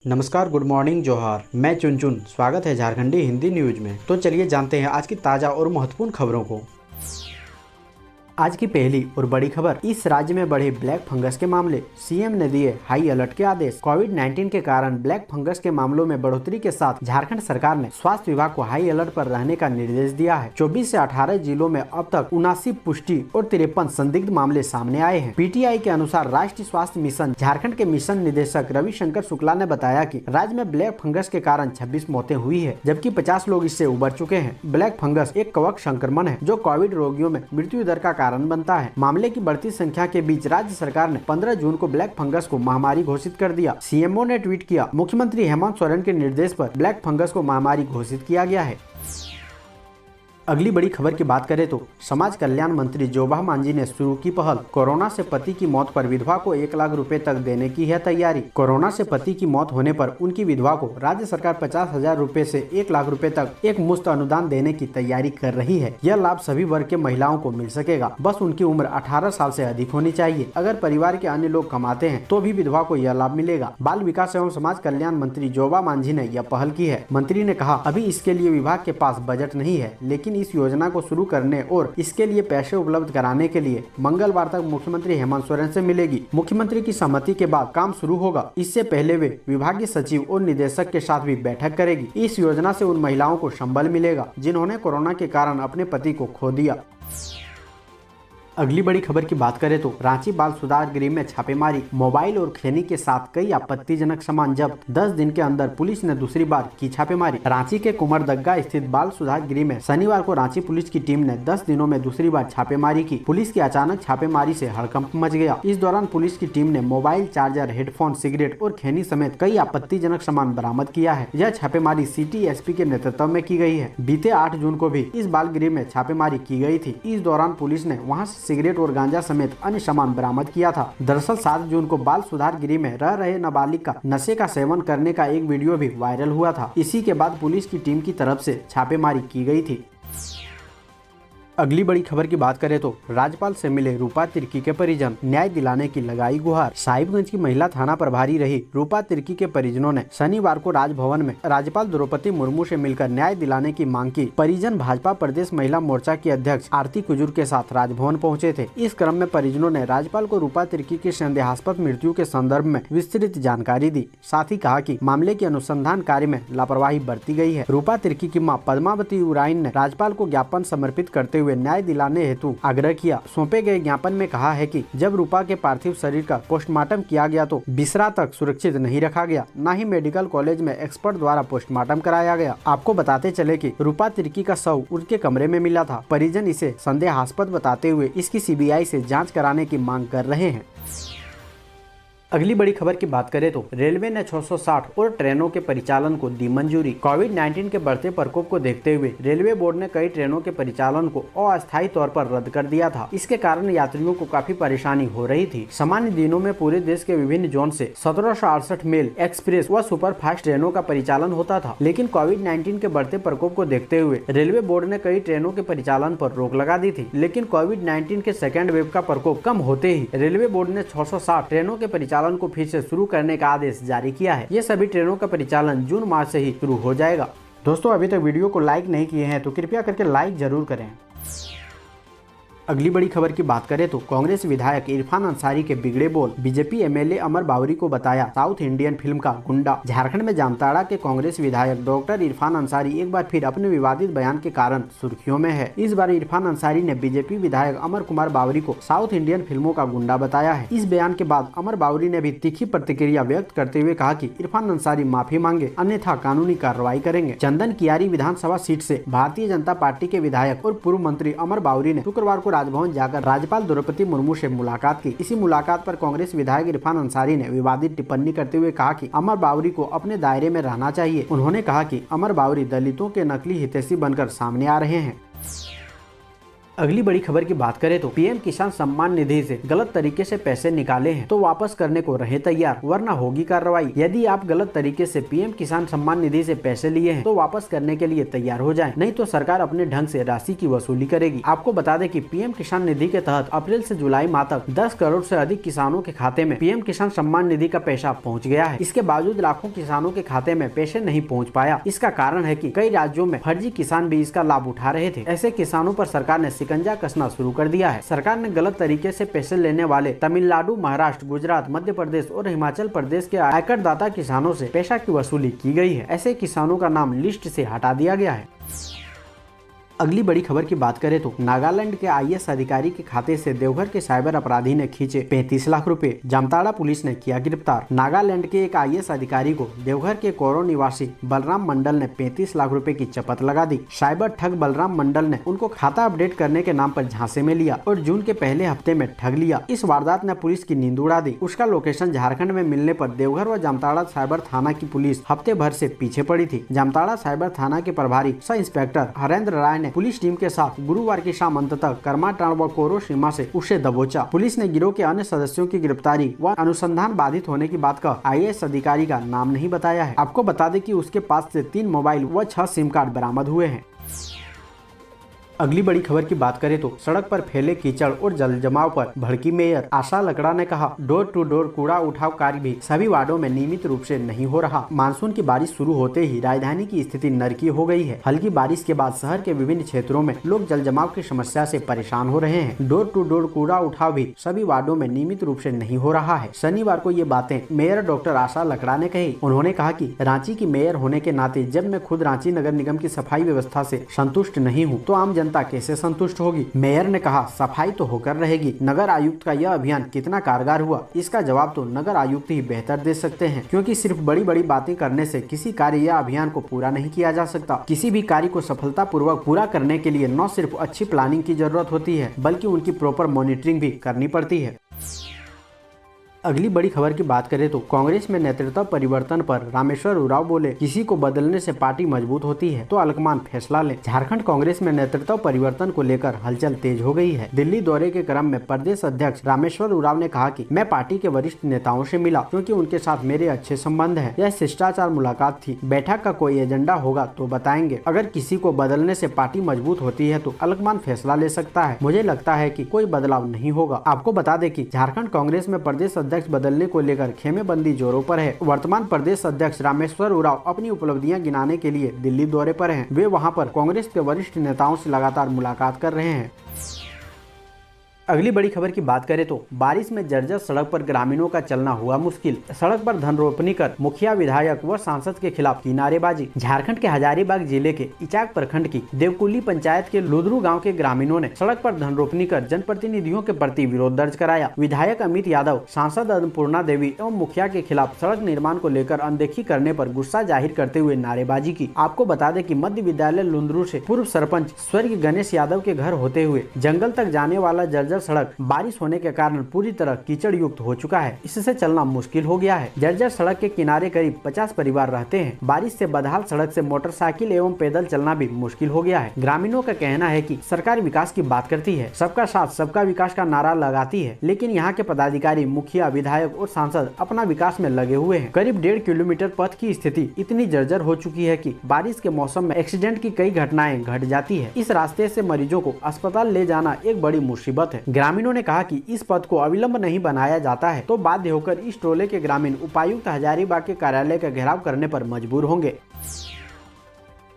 नमस्कार, good morning, जोहार। मैं चुन स्वागत है झारखंडी हिंदी न्यूज में। तो चलिए जानते हैं आज की ताजा और महत्वपूर्ण खबरों को। आज की पहली और बड़ी खबर, इस राज्य में बढ़े ब्लैक फंगस के मामले, सीएम ने दिए हाई अलर्ट के आदेश। कोविड-19 के कारण ब्लैक फंगस के मामलों में बढ़ोतरी के साथ झारखंड सरकार ने स्वास्थ्य विभाग को हाई अलर्ट पर रहने का निर्देश दिया है। 24 से 18 जिलों में अब तक 79 पुष्टि और 53 संदिग्ध मामले सामने आए हैं। पीटीआई के अनुसार राष्ट्रीय स्वास्थ्य मिशन झारखंड के मिशन निदेशक रविशंकर शुक्ला ने बताया कि राज्य में ब्लैक फंगस के कारण 26 मौतें हुई है, जबकि 50 लोग इससे उबर चुके हैं। ब्लैक फंगस एक कवक संक्रमण है जो कोविड रोगियों में मृत्यु दर का कारण बनता है। मामले की बढ़ती संख्या के बीच राज्य सरकार ने 15 जून को ब्लैक फंगस को महामारी घोषित कर दिया। सीएमओ ने ट्वीट किया, मुख्यमंत्री हेमंत सोरेन के निर्देश पर ब्लैक फंगस को महामारी घोषित किया गया है। अगली बड़ी खबर की बात करें तो समाज कल्याण मंत्री जोबा मांझी ने शुरू की पहल। कोरोना से पति की मौत पर विधवा को 1 लाख रुपए तक देने की है तैयारी। कोरोना से पति की मौत होने पर उनकी विधवा को राज्य सरकार 50,000 रुपए से 1 लाख रुपए तक एक मुश्त अनुदान देने की तैयारी कर रही है। यह लाभ सभी वर्ग के महिलाओं को मिल सकेगा, बस उनकी उम्र 18 साल से अधिक होनी चाहिए। अगर परिवार के अन्य लोग कमाते हैं तो भी विधवा को यह लाभ मिलेगा। बाल विकास एवं समाज कल्याण मंत्री जोबा मांझी ने यह पहल की है। मंत्री ने कहा, अभी इसके लिए विभाग के पास बजट नहीं है, लेकिन इस योजना को शुरू करने और इसके लिए पैसे उपलब्ध कराने के लिए मंगलवार तक मुख्यमंत्री हेमंत सोरेन से मिलेगी। मुख्यमंत्री की सहमति के बाद काम शुरू होगा। इससे पहले वे विभागीय सचिव और निदेशक के साथ भी बैठक करेगी। इस योजना से उन महिलाओं को संबल मिलेगा जिन्होंने कोरोना के कारण अपने पति को खो दिया। अगली बड़ी खबर की बात करें तो रांची बाल सुधार गृह में छापेमारी, मोबाइल और खैनी के साथ कई आपत्तिजनक सामान जब्त। 10 दिन के अंदर पुलिस ने दूसरी बार की छापेमारी। रांची के कुमरदग्गा स्थित बाल सुधार गृह में शनिवार को रांची पुलिस की टीम ने 10 दिनों में दूसरी बार छापेमारी की। पुलिस की अचानक छापेमारी से हड़कंप मच गया। इस दौरान पुलिस की टीम ने मोबाइल, चार्जर, हेडफोन, सिगरेट और खैनी समेत कई आपत्तिजनक सामान बरामद किया है। यह छापेमारी सिटी एसपी के नेतृत्व में की गई है। बीते 8 जून को भी इस बाल गृह में छापेमारी की गई थी। इस दौरान पुलिस ने वहां से सिगरेट और गांजा समेत अन्य सामान बरामद किया था। दरअसल 7 जून को बाल सुधार गृह में रह रहे नाबालिग का नशे का सेवन करने का एक वीडियो भी वायरल हुआ था। इसी के बाद पुलिस की टीम की तरफ से छापेमारी की गई थी। अगली बड़ी खबर की बात करें तो राज्यपाल से मिले रूपा तिर्की के परिजन, न्याय दिलाने की लगाई गुहार। साहिबगंज की महिला थाना प्रभारी रही रूपा तिर्की के परिजनों ने शनिवार को राजभवन में राज्यपाल द्रौपदी मुर्मू से मिलकर न्याय दिलाने की मांग की। परिजन भाजपा प्रदेश महिला मोर्चा की अध्यक्ष आरती कुजूर के साथ राजभवन पहुंचे थे। इस क्रम में परिजनों ने राज्यपाल को रूपा तिर्की की संदेहास्पद मृत्यु के संदर्भ में विस्तृत जानकारी दी। साथ ही कहा कि मामले के अनुसंधान कार्य में लापरवाही बरती गई है। रूपा तिर्की की मां पद्मावती उराइन ने राज्यपाल को ज्ञापन समर्पित करते हुए न्याय दिलाने हेतु आग्रह किया। सौंपे गए ज्ञापन में कहा है कि जब रूपा के पार्थिव शरीर का पोस्टमार्टम किया गया तो बिसरा तक सुरक्षित नहीं रखा गया, न ही मेडिकल कॉलेज में एक्सपर्ट द्वारा पोस्टमार्टम कराया गया। आपको बताते चले कि रूपा तिर्की का शव उनके कमरे में मिला था। परिजन इसे संदेहास्पद बताते हुए इसकी सीबीआई से जाँच कराने की मांग कर रहे हैं। अगली बड़ी खबर की बात करें तो रेलवे ने 660 और ट्रेनों के परिचालन को दी मंजूरी। कोविड-19 के बढ़ते प्रकोप को देखते हुए रेलवे बोर्ड ने कई ट्रेनों के परिचालन को अस्थायी तौर पर रद्द कर दिया था। इसके कारण यात्रियों को काफी परेशानी हो रही थी। सामान्य दिनों में पूरे देश के विभिन्न जोन से 1768 मेल, एक्सप्रेस व सुपरफास्ट ट्रेनों का परिचालन होता था, लेकिन कोविड-19 के बढ़ते प्रकोप को देखते हुए रेलवे बोर्ड ने कई ट्रेनों के परिचालन पर रोक लगा दी थी। लेकिन कोविड-19 के सेकेंड वेव का प्रकोप कम होते ही रेलवे बोर्ड ने 660 ट्रेनों के परिचालन को फिर से शुरू करने का आदेश जारी किया है। ये सभी ट्रेनों का परिचालन जून माह से ही शुरू हो जाएगा। दोस्तों, अभी तक वीडियो को लाइक नहीं किए हैं तो कृपया करके लाइक जरूर करें। अगली बड़ी खबर की बात करें तो कांग्रेस विधायक इरफान अंसारी के बिगड़े बोल, बीजेपी एमएलए अमर बावरी को बताया साउथ इंडियन फिल्म का गुंडा। झारखंड में जामताड़ा के कांग्रेस विधायक डॉक्टर इरफान अंसारी एक बार फिर अपने विवादित बयान के कारण सुर्खियों में है। इस बार इरफान अंसारी ने बीजेपी विधायक अमर कुमार बावरी को साउथ इंडियन फिल्मों का गुंडा बताया है। इस बयान के बाद अमर बावरी ने भी तीखी प्रतिक्रिया व्यक्त करते हुए कहा कि इरफान अंसारी माफी मांगे, अन्यथा कानूनी कार्रवाई करेंगे। चंदन कियारी विधानसभा सीट से भारतीय जनता पार्टी के विधायक और पूर्व मंत्री अमर बावरी ने शुक्रवार को राजभवन जाकर राज्यपाल द्रौपदी मुर्मू से मुलाकात की। इसी मुलाकात पर कांग्रेस विधायक इरफान अंसारी ने विवादित टिप्पणी करते हुए कहा कि अमर बावरी को अपने दायरे में रहना चाहिए। उन्होंने कहा कि अमर बावरी दलितों के नकली हितैषी बनकर सामने आ रहे हैं। अगली बड़ी खबर की बात करें तो पीएम किसान सम्मान निधि से गलत तरीके से पैसे निकाले हैं तो वापस करने को रहे तैयार, वरना होगी कार्रवाई। यदि आप गलत तरीके से पीएम किसान सम्मान निधि से पैसे लिए हैं तो वापस करने के लिए तैयार हो जाएं, नहीं तो सरकार अपने ढंग से राशि की वसूली करेगी। आपको बता दें कि पीएम किसान निधि के तहत अप्रैल से जुलाई माह तक 10 करोड़ से अधिक किसानों के खाते में पीएम किसान सम्मान निधि का पैसा पहुँच गया है। इसके बावजूद लाखों किसानों के खाते में पैसे नहीं पहुँच पाया। इसका कारण है कि कई राज्यों में फर्जी किसान भी इसका लाभ उठा रहे थे। ऐसे किसानों पर सरकार ने शिकंजा कसना शुरू कर दिया है। सरकार ने गलत तरीके से पैसे लेने वाले तमिलनाडु, महाराष्ट्र, गुजरात, मध्य प्रदेश और हिमाचल प्रदेश के आयकरदाता किसानों से पैसा की वसूली की गई है। ऐसे किसानों का नाम लिस्ट से हटा दिया गया है। अगली बड़ी खबर की बात करें तो नागालैंड के आईएएस अधिकारी के खाते से देवघर के साइबर अपराधी ने खींचे 35 लाख रुपए। जामताड़ा पुलिस ने किया गिरफ्तार। नागालैंड के एक आईएएस अधिकारी को देवघर के कोरो निवासी बलराम मंडल ने 35 लाख रुपए की चपत लगा दी। साइबर ठग बलराम मंडल ने उनको खाता अपडेट करने के नाम पर झांसे में लिया और जून के पहले हफ्ते में ठग लिया। इस वारदात ने पुलिस की नींद उड़ा दी। उसका लोकेशन झारखंड में मिलने पर देवघर व जामताड़ा साइबर थाना की पुलिस हफ्ते भर से पीछे पड़ी थी। जामताड़ा साइबर थाना के प्रभारी सब इंस्पेक्टर हरेंद्र राय पुलिस टीम के साथ गुरुवार की शाम अंततः करमाटांड़ व कोरो सीमा से उसे दबोचा। पुलिस ने गिरोह के अन्य सदस्यों की गिरफ्तारी व अनुसंधान बाधित होने की बात का आईएएस अधिकारी का नाम नहीं बताया है। आपको बता दें कि उसके पास से 3 मोबाइल व 6 सिम कार्ड बरामद हुए हैं। अगली बड़ी खबर की बात करें तो सड़क पर फैले कीचड़ और जल जमाव पर भड़की मेयर आशा लकड़ा ने कहा, डोर टू डोर कूड़ा उठाव कार्य भी सभी वार्डों में नियमित रूप से नहीं हो रहा। मानसून की बारिश शुरू होते ही राजधानी की स्थिति नरकी हो गई है। हल्की बारिश के बाद शहर के विभिन्न क्षेत्रों में लोग जल जमाव की समस्या से परेशान हो रहे हैं। डोर टू डोर कूड़ा उठाव भी सभी वार्डों में नियमित रूप से नहीं हो रहा है। शनिवार को ये बातें मेयर डॉक्टर आशा लकड़ा ने कही। उन्होंने कहा कि रांची की मेयर होने के नाते जब मैं खुद रांची नगर निगम की सफाई व्यवस्था से संतुष्ट नहीं हूँ तो आम जनता कैसे संतुष्ट होगी। मेयर ने कहा, सफाई तो होकर रहेगी। नगर आयुक्त का यह अभियान कितना कारगर हुआ, इसका जवाब तो नगर आयुक्त ही बेहतर दे सकते हैं, क्योंकि सिर्फ बड़ी बड़ी बातें करने से किसी कार्य या अभियान को पूरा नहीं किया जा सकता। किसी भी कार्य को सफलतापूर्वक पूरा करने के लिए न सिर्फ अच्छी प्लानिंग की जरूरत होती है बल्कि उनकी प्रॉपर मॉनिटरिंग भी करनी पड़ती है। अगली बड़ी खबर की बात करें तो कांग्रेस में नेतृत्व परिवर्तन पर रामेश्वर उरांव बोले, किसी को बदलने से पार्टी मजबूत होती है तो अलकमान फैसला ले। झारखंड कांग्रेस में नेतृत्व परिवर्तन को लेकर हलचल तेज हो गई है। दिल्ली दौरे के क्रम में प्रदेश अध्यक्ष रामेश्वर उरांव ने कहा कि मैं पार्टी के वरिष्ठ नेताओं से मिला क्योंकि उनके साथ मेरे अच्छे संबंध है। यह शिष्टाचार मुलाकात थी। बैठक का कोई एजेंडा होगा तो बताएंगे। अगर किसी को बदलने से पार्टी मजबूत होती है तो अलकमान फैसला ले सकता है। मुझे लगता है कि कोई बदलाव नहीं होगा। आपको बता दें कि झारखंड कांग्रेस में प्रदेश अध्यक्ष बदलने को लेकर खेमेबंदी जोरों पर है। वर्तमान प्रदेश अध्यक्ष रामेश्वर उरांव अपनी उपलब्धियां गिनाने के लिए दिल्ली दौरे पर हैं। वे वहां पर कांग्रेस के वरिष्ठ नेताओं से लगातार मुलाकात कर रहे हैं। अगली बड़ी खबर की बात करें तो बारिश में जर्जर सड़क पर ग्रामीणों का चलना हुआ मुश्किल। सड़क पर धन रोपनी कर मुखिया, विधायक व सांसद के खिलाफ की नारेबाजी। झारखंड के हजारीबाग जिले के इचाक प्रखंड की देवकुली पंचायत के लुदरू गांव के ग्रामीणों ने सड़क पर धन रोपनी कर जनप्रतिनिधियों के प्रति विरोध दर्ज कराया। विधायक अमित यादव, सांसद अन्नपूर्णा देवी एवं मुखिया के खिलाफ सड़क निर्माण को लेकर अनदेखी करने पर गुस्सा जाहिर करते हुए नारेबाजी की। आपको बता दें कि मध्य विद्यालय लुंदरू से पूर्व सरपंच स्वर्गीय गणेश यादव के घर होते हुए जंगल तक जाने वाला जर्जर सड़क बारिश होने के कारण पूरी तरह कीचड़ युक्त हो चुका है। इससे चलना मुश्किल हो गया है। जर्जर सड़क के किनारे करीब 50 परिवार रहते हैं। बारिश से बदहाल सड़क से मोटरसाइकिल एवं पैदल चलना भी मुश्किल हो गया है। ग्रामीणों का कहना है कि सरकार विकास की बात करती है, सबका साथ सबका विकास का नारा लगाती है, लेकिन यहाँ के पदाधिकारी, मुखिया, विधायक और सांसद अपना विकास में लगे हुए हैं। करीब 1.5 किलोमीटर पथ की स्थिति इतनी जर्जर हो चुकी है कि बारिश के मौसम में एक्सीडेंट की कई घटनाएं घट जाती है। इस रास्ते से मरीजों को अस्पताल ले जाना एक बड़ी मुसीबत है। ग्रामीणों ने कहा कि इस पथ को अविलंब नहीं बनाया जाता है तो बाध्य होकर इस टोले के ग्रामीण उपायुक्त हजारीबाग के कार्यालय का घेराव करने पर मजबूर होंगे।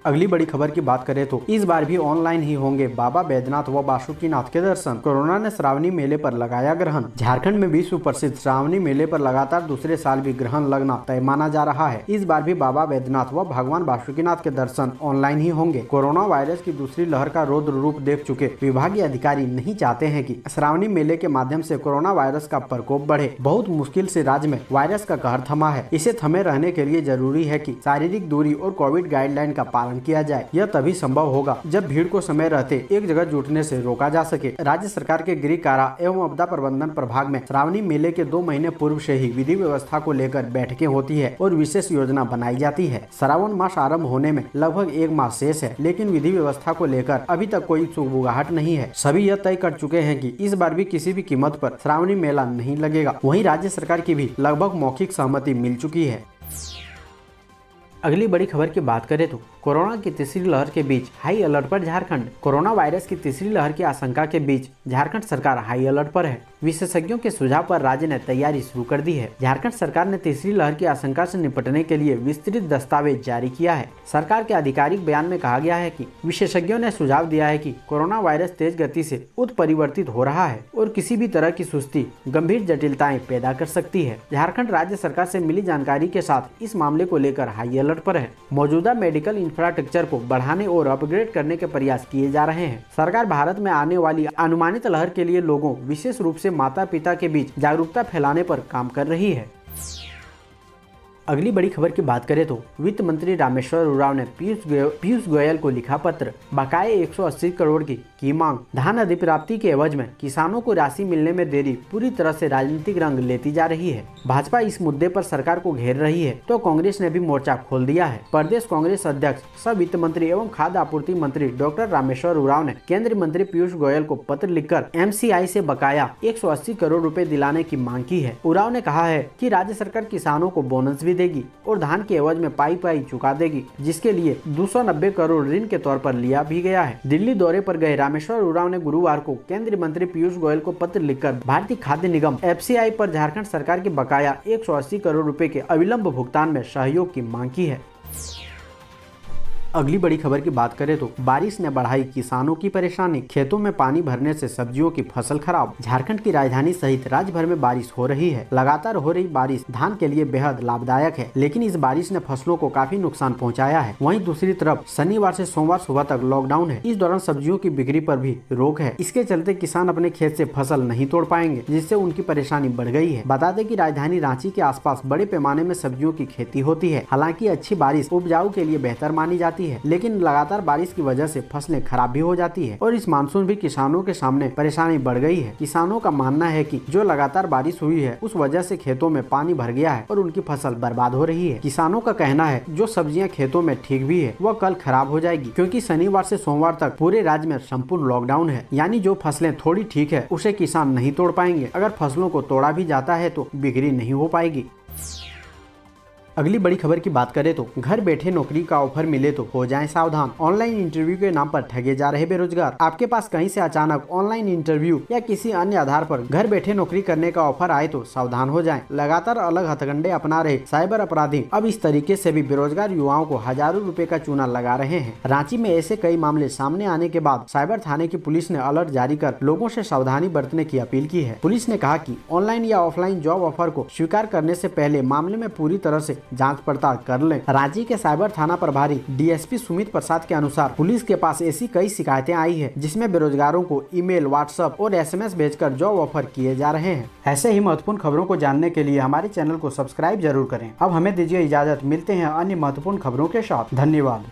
अगली बड़ी खबर की बात करें तो इस बार भी ऑनलाइन ही होंगे बाबा बैद्यनाथ व बासुकीनाथ के दर्शन। कोरोना ने श्रावणी मेले पर लगाया ग्रहण। झारखंड में विश्व प्रसिद्ध श्रावणी मेले पर लगातार दूसरे साल भी ग्रहण लगना तय माना जा रहा है। इस बार भी बाबा बैद्यनाथ व भगवान बासुकीनाथ के दर्शन ऑनलाइन ही होंगे। कोरोना वायरस की दूसरी लहर का रौद्र रूप देख चुके विभागीय अधिकारी नहीं चाहते हैं कि श्रावणी मेले के माध्यम से कोरोना वायरस का प्रकोप बढ़े। बहुत मुश्किल से राज्य में वायरस का कहर थमा है। इसे थमे रहने के लिए जरूरी है कि शारीरिक दूरी और कोविड गाइडलाइन का पालन पालन किया जाए। यह तभी संभव होगा जब भीड़ को समय रहते एक जगह जुटने से रोका जा सके। राज्य सरकार के गृह कारा एवं आपदा प्रबंधन प्रभाग में श्रावणी मेले के 2 महीने पूर्व से ही विधि व्यवस्था को लेकर बैठकें होती है और विशेष योजना बनाई जाती है। श्रावण मास आरंभ होने में लगभग 1 मास शेष है, लेकिन विधि व्यवस्था को लेकर अभी तक कोई सुगबुगाहट नहीं है। सभी यह तय कर चुके हैं कि इस बार भी किसी भी कीमत पर श्रावणी मेला नहीं लगेगा। वहीं राज्य सरकार की भी लगभग मौखिक सहमति मिल चुकी है। अगली बड़ी खबर की बात करें तो कोरोना की तीसरी लहर के बीच हाई अलर्ट पर झारखंड। कोरोना वायरस की तीसरी लहर की आशंका के बीच झारखंड सरकार हाई अलर्ट पर है। विशेषज्ञों के सुझाव पर राज्य ने तैयारी शुरू कर दी है। झारखंड सरकार ने तीसरी लहर की आशंका से निपटने के लिए विस्तृत दस्तावेज जारी किया है। सरकार के आधिकारिक बयान में कहा गया है कि विशेषज्ञों ने सुझाव दिया है कि कोरोना वायरस तेज गति से उत्परिवर्तित हो रहा है और किसी भी तरह की सुस्ती गंभीर जटिलताएं पैदा कर सकती है। झारखंड राज्य सरकार से मिली जानकारी के साथ इस मामले को लेकर हाई अलर्ट पर है। मौजूदा मेडिकल इंफ्रास्ट्रक्चर को बढ़ाने और अपग्रेड करने के प्रयास किए जा रहे हैं। सरकार भारत में आने वाली अनुमानित लहर के लिए लोगों, विशेष रूप से माता पिता के बीच जागरूकता फैलाने पर काम कर रही है। अगली बड़ी खबर की बात करें तो वित्त मंत्री रामेश्वर उरांव ने पीयूष गोयल को लिखा पत्र। बकाये 180 करोड़ की मांग, धान अधिप्राप्ति के एवज में किसानों को राशि मिलने में देरी पूरी तरह से राजनीतिक रंग लेती जा रही है। भाजपा इस मुद्दे पर सरकार को घेर रही है तो कांग्रेस ने भी मोर्चा खोल दिया है। प्रदेश कांग्रेस अध्यक्ष सह वित्त मंत्री एवं खाद्य आपूर्ति मंत्री डॉक्टर रामेश्वर उरांव ने केंद्रीय मंत्री पीयूष गोयल को पत्र लिखकर MCI से बकाया 180 करोड़ रुपए दिलाने की मांग की है। उरांव ने कहा है कि राज्य सरकार किसानों को बोनस भी देगी और धान के एवज में पाई चुका देगी, जिसके लिए 290 करोड़ ऋण के तौर पर लिया भी गया है। दिल्ली दौरे पर गए रामेश्वर उरांव ने गुरुवार को केंद्रीय मंत्री पीयूष गोयल को पत्र लिखकर भारतीय खाद्य निगम FCI पर झारखंड सरकार की बकाया 180 करोड़ रुपए के अविलंब भुगतान में सहयोग की मांग की है। अगली बड़ी खबर की बात करें तो बारिश ने बढ़ाई किसानों की परेशानी। खेतों में पानी भरने से सब्जियों की फसल खराब। झारखंड की राजधानी सहित राज्य भर में बारिश हो रही है। लगातार हो रही बारिश धान के लिए बेहद लाभदायक है, लेकिन इस बारिश ने फसलों को काफी नुकसान पहुंचाया है। वहीं दूसरी तरफ शनिवार से सोमवार सुबह तक लॉकडाउन है। इस दौरान सब्जियों की बिक्री पर भी रोक है। इसके चलते किसान अपने खेत से फसल नहीं तोड़ पाएंगे, जिससे उनकी परेशानी बढ़ गई है। बता दें कि राजधानी रांची के आसपास बड़े पैमाने में सब्जियों की खेती होती है। हालांकि अच्छी बारिश उपजाऊ के लिए बेहतर मानी जाती है, लेकिन लगातार बारिश की वजह से फसलें खराब भी हो जाती है और इस मानसून भी किसानों के सामने परेशानी बढ़ गई है। किसानों का मानना है कि जो लगातार बारिश हुई है उस वजह से खेतों में पानी भर गया है और उनकी फसल बर्बाद हो रही है। किसानों का कहना है जो सब्जियां खेतों में ठीक भी है वह कल खराब हो जाएगी, क्योंकि शनिवार से सोमवार तक पूरे राज्य में संपूर्ण लॉकडाउन है। यानी जो फसलें थोड़ी ठीक है उसे किसान नहीं तोड़ पाएंगे। अगर फसलों को तोड़ा भी जाता है तो बिक्री नहीं हो पाएगी। अगली बड़ी खबर की बात करें तो घर बैठे नौकरी का ऑफर मिले तो हो जाएं सावधान। ऑनलाइन इंटरव्यू के नाम पर ठगे जा रहे बेरोजगार। आपके पास कहीं से अचानक ऑनलाइन इंटरव्यू या किसी अन्य आधार पर घर बैठे नौकरी करने का ऑफर आए तो सावधान हो जाएं। लगातार अलग हथकंडे अपना रहे साइबर अपराधी अब इस तरीके से भी बेरोजगार युवाओं को हजारों रुपए का चूना लगा रहे हैं। रांची में ऐसे कई मामले सामने आने के बाद साइबर थाने की पुलिस ने अलर्ट जारी कर लोगों से सावधानी बरतने की अपील की है। पुलिस ने कहा कि ऑनलाइन या ऑफलाइन जॉब ऑफर को स्वीकार करने से पहले मामले में पूरी तरह से जांच पड़ताल कर लें। रांची के साइबर थाना प्रभारी DSP सुमित प्रसाद के अनुसार पुलिस के पास ऐसी कई शिकायतें आई है जिसमें बेरोजगारों को ईमेल, व्हाट्सएप और SMS भेजकर जॉब ऑफर किए जा रहे हैं। ऐसे ही महत्वपूर्ण खबरों को जानने के लिए हमारे चैनल को सब्सक्राइब जरूर करें। अब हमें दीजिए इजाजत, मिलते हैं अन्य महत्वपूर्ण खबरों के साथ। धन्यवाद।